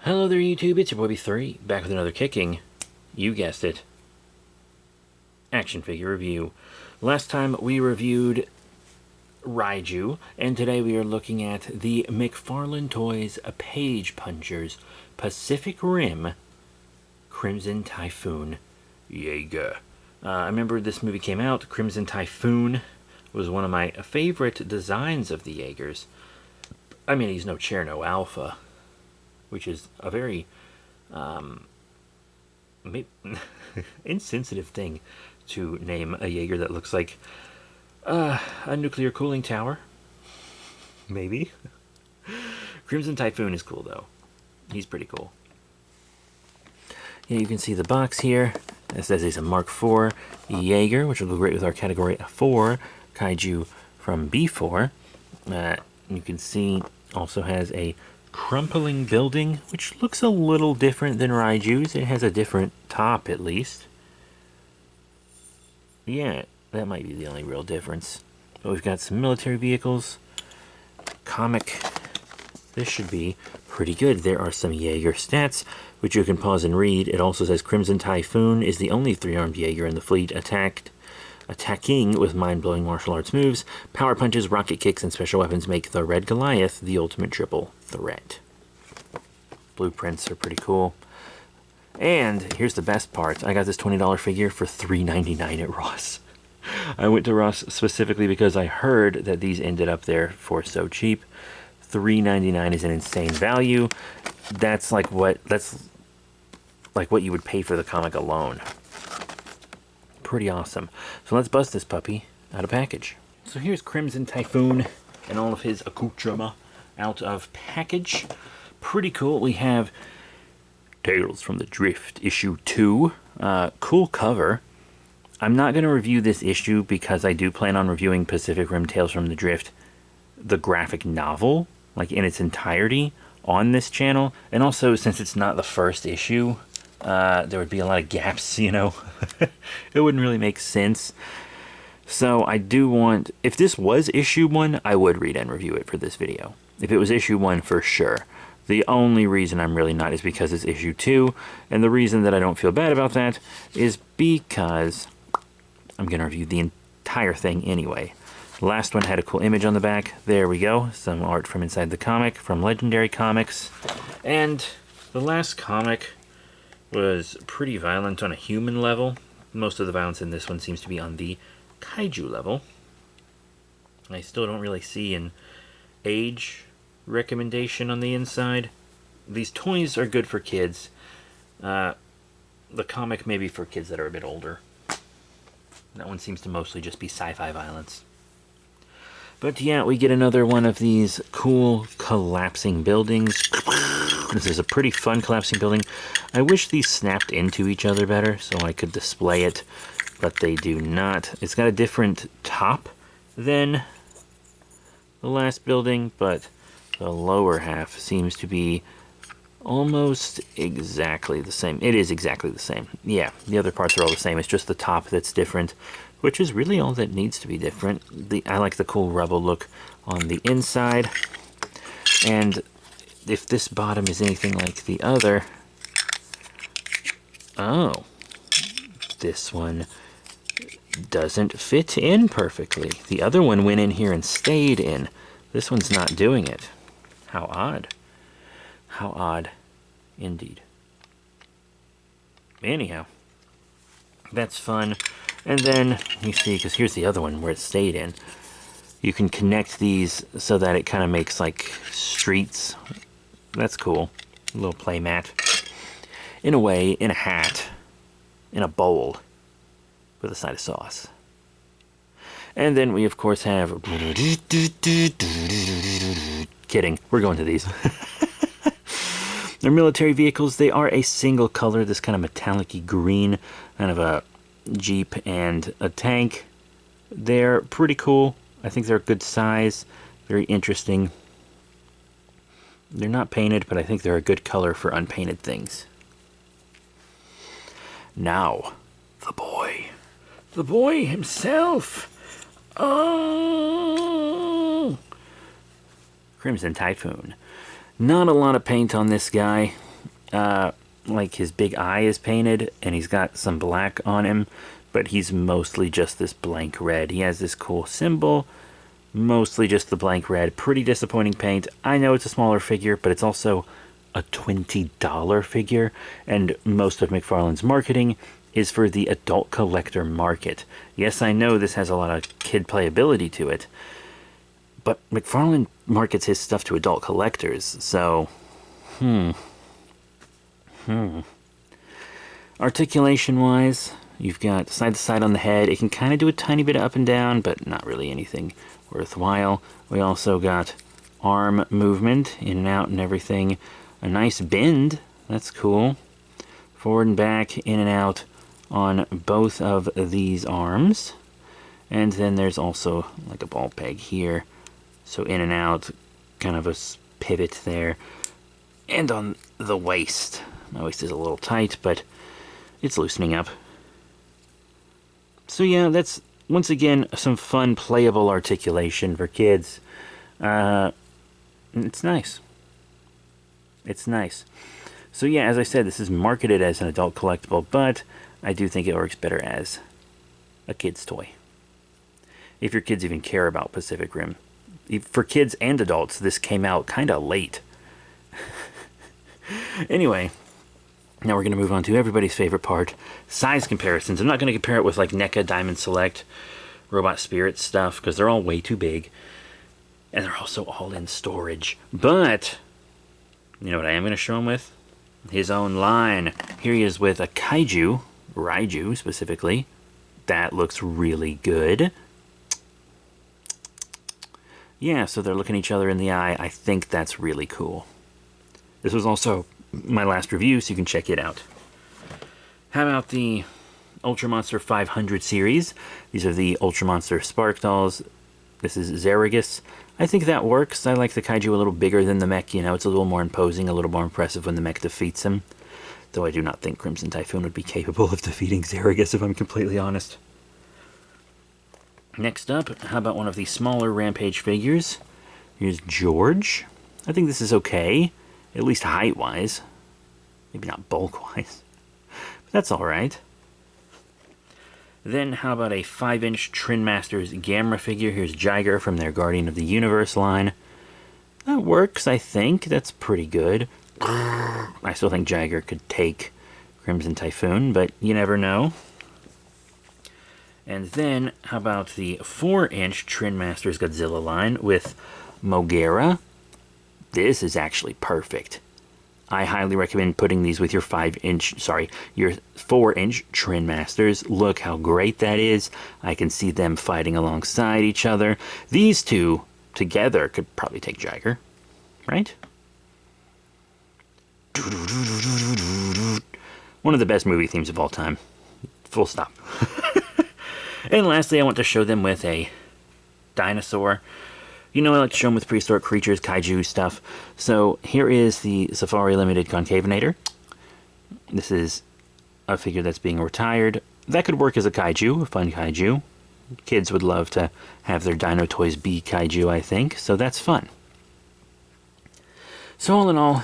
Hello there YouTube, it's your boy B3, back with another kicking, you guessed it, action figure review. Last time we reviewed Raiju, and today we are looking at the McFarlane Toys Page Punchers Pacific Rim Crimson Typhoon Jeager. I remember this movie came out. Crimson Typhoon was one of my favorite designs of the Jaegers. I mean, he's no Cherno Alpha, which is a very insensitive thing to name a Jaeger that looks like a nuclear cooling tower. Maybe. Crimson Typhoon is cool, though. He's pretty cool. Yeah, you can see the box here. It says he's a Mark IV Jaeger, which will go great with our Category 4 Kaiju from B4. You can see also has a crumpling building, which looks a little different than Raiju's. It has a different top, at least. Yeah, that might be the only real difference. But we've got some military vehicles. Comic. This should be pretty good. There are some Jaeger stats, which you can pause and read. It also says Crimson Typhoon is the only three-armed Jaeger in the fleet attacking with mind-blowing martial arts moves. Power punches, rocket kicks, and special weapons make the Red Goliath the ultimate triple threat. Blueprints are pretty cool. And here's the best part. I got this $20 figure for $3.99 at Ross. I went to Ross specifically because I heard that these ended up there for so cheap. $3.99 is an insane value. That's like what you would pay for the comic alone. Pretty awesome. So let's bust this puppy out of package. So here's Crimson Typhoon and all of his accoutrement out of package. Pretty cool. We have Tales from the Drift issue 2. Cool cover. I'm not going to review this issue because I do plan on reviewing Pacific Rim Tales from the Drift, the graphic novel, like in its entirety, on this channel. And also, since it's not the first issue, there would be a lot of gaps, you know. It wouldn't really make sense. So I do want, if this was issue 1, I would read and review it for this video. If it was issue 1, for sure. The only reason I'm really not is because it's issue 2. And the reason that I don't feel bad about that is because I'm going to review the entire thing anyway. The last one had a cool image on the back. There we go. Some art from inside the comic, from Legendary Comics. And the last comic was pretty violent on a human level. Most of the violence in this one seems to be on the kaiju level. I still don't really see an age recommendation on the inside. These toys are good for kids. The comic may be for kids that are a bit older. That one seems to mostly just be sci-fi violence. But yeah, we get another one of these cool collapsing buildings. This is a pretty fun collapsing building. I wish these snapped into each other better so I could display it, but they do not. It's got a different top than the last building, but the lower half seems to be almost exactly the same. It is exactly the same. Yeah, the other parts are all the same. It's just the top that's different, which is really all that needs to be different. I like the cool rubble look on the inside. And if this bottom is anything like the other... Oh. This one doesn't fit in perfectly. The other one went in here and stayed in. This one's not doing it. How odd. How odd indeed. Anyhow, that's fun. And then you see, because here's the other one where it stayed in. You can connect these so that it kind of makes like streets. That's cool. A little play mat. In a way, in a hat, in a bowl with a side of sauce. And then we of course have... Kidding, we're going to these. They're military vehicles. They are a single color, this kind of metallic-y green, kind of a Jeep and a tank. They're pretty cool. I think they're a good size, very interesting. They're not painted, but I think they're a good color for unpainted things. Now, the boy. The boy himself. Oh! Crimson Typhoon. Not a lot of paint on this guy. like his big eye is painted and he's got some black on him, but he's mostly just this blank red. He has this cool symbol, mostly just the blank red. Pretty disappointing paint. I know it's a smaller figure, but it's also a $20 figure, and most of McFarlane's marketing is for the adult collector market. Yes, I know this has a lot of kid playability to it, but McFarlane markets his stuff to adult collectors, so Articulation-wise, you've got side to side on the head. It can kind of do a tiny bit of up and down, but not really anything worthwhile. We also got arm movement, in and out and everything. A nice bend, that's cool. Forward and back, in and out on both of these arms. And then there's also like a ball peg here. So in and out, kind of a pivot there. And on the waist. My waist is a little tight, but it's loosening up. So yeah, that's, once again, some fun, playable articulation for kids. It's nice. It's nice. So yeah, as I said, this is marketed as an adult collectible, but I do think it works better as a kid's toy. If your kids even care about Pacific Rim. For kids and adults, this came out kind of late. Anyway, now we're going to move on to everybody's favorite part, size comparisons. I'm not going to compare it with like NECA, Diamond Select, Robot Spirit stuff, because they're all way too big. And they're also all in storage. But, you know what I am going to show him with? His own line. Here he is with a Kaiju, Raiju specifically. That looks really good. Yeah, so they're looking each other in the eye. I think that's really cool. This was also my last review, so you can check it out. How about the Ultra Monster 500 series? These are the Ultra Monster Spark Dolls. This is Zeragus. I think that works. I like the Kaiju a little bigger than the mech. You know, it's a little more imposing, a little more impressive when the mech defeats him. Though I do not think Crimson Typhoon would be capable of defeating Zeragus, if I'm completely honest. Next up, how about one of the smaller Rampage figures? Here's George. I think this is okay, at least height-wise. Maybe not bulk-wise, but that's alright. Then how about a 5-inch Trin Masters Gamera figure? Here's Jeager from their Guardian of the Universe line. That works, I think. That's pretty good. I still think Jeager could take Crimson Typhoon, but you never know. And then, how about the 4-inch Trin Masters Godzilla line with Mogera? This is actually perfect. I highly recommend putting these with your 4-inch Trin Masters. Look how great that is. I can see them fighting alongside each other. These two together could probably take Jeager, right? One of the best movie themes of all time. Full stop. And lastly, I want to show them with a dinosaur. You know, I like to show them with prehistoric creatures, kaiju stuff. So here is the Safari Limited Concavenator. This is a figure that's being retired. That could work as a kaiju, a fun kaiju. Kids would love to have their dino toys be kaiju, I think. So that's fun. So all in all,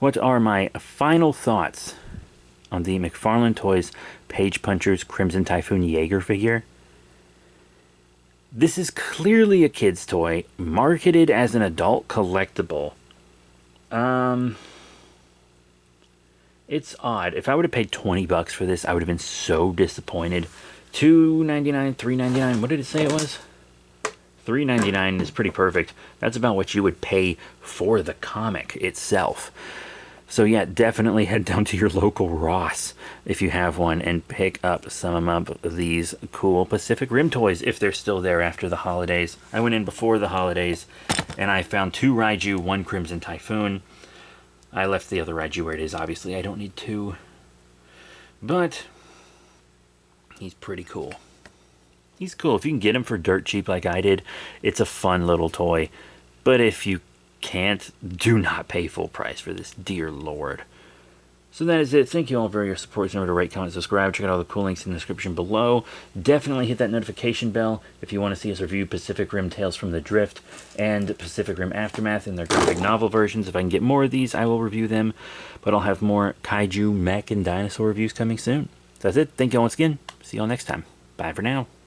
what are my final thoughts on the McFarlane Toys Page Punchers Crimson Typhoon Jeager figure? This is clearly a kid's toy, marketed as an adult collectible. It's odd. If I would have paid $20 for this, I would have been so disappointed. $2.99, $3.99, what did it say it was? $3.99 is pretty perfect. That's about what you would pay for the comic itself. So yeah, definitely head down to your local Ross if you have one and pick up some of these cool Pacific Rim toys if they're still there after the holidays. I went in before the holidays and I found 2 Raiju, 1 Crimson Typhoon. I left the other Raiju where it is, obviously. I don't need 2. But he's pretty cool. He's cool. If you can get him for dirt cheap like I did, it's a fun little toy. But if you can't, do not pay full price for this, dear Lord. So that is it. Thank you all for your support. Remember to rate, comment, subscribe. Check out all the cool links in the description below. Definitely hit that notification bell if you want to see us review Pacific Rim Tales from the Drift and Pacific Rim Aftermath in their graphic novel versions. If I can get more of these, I will review them. But I'll have more kaiju, mech, and dinosaur reviews coming soon. So that's it. Thank you all once again. See you all next time. Bye for now.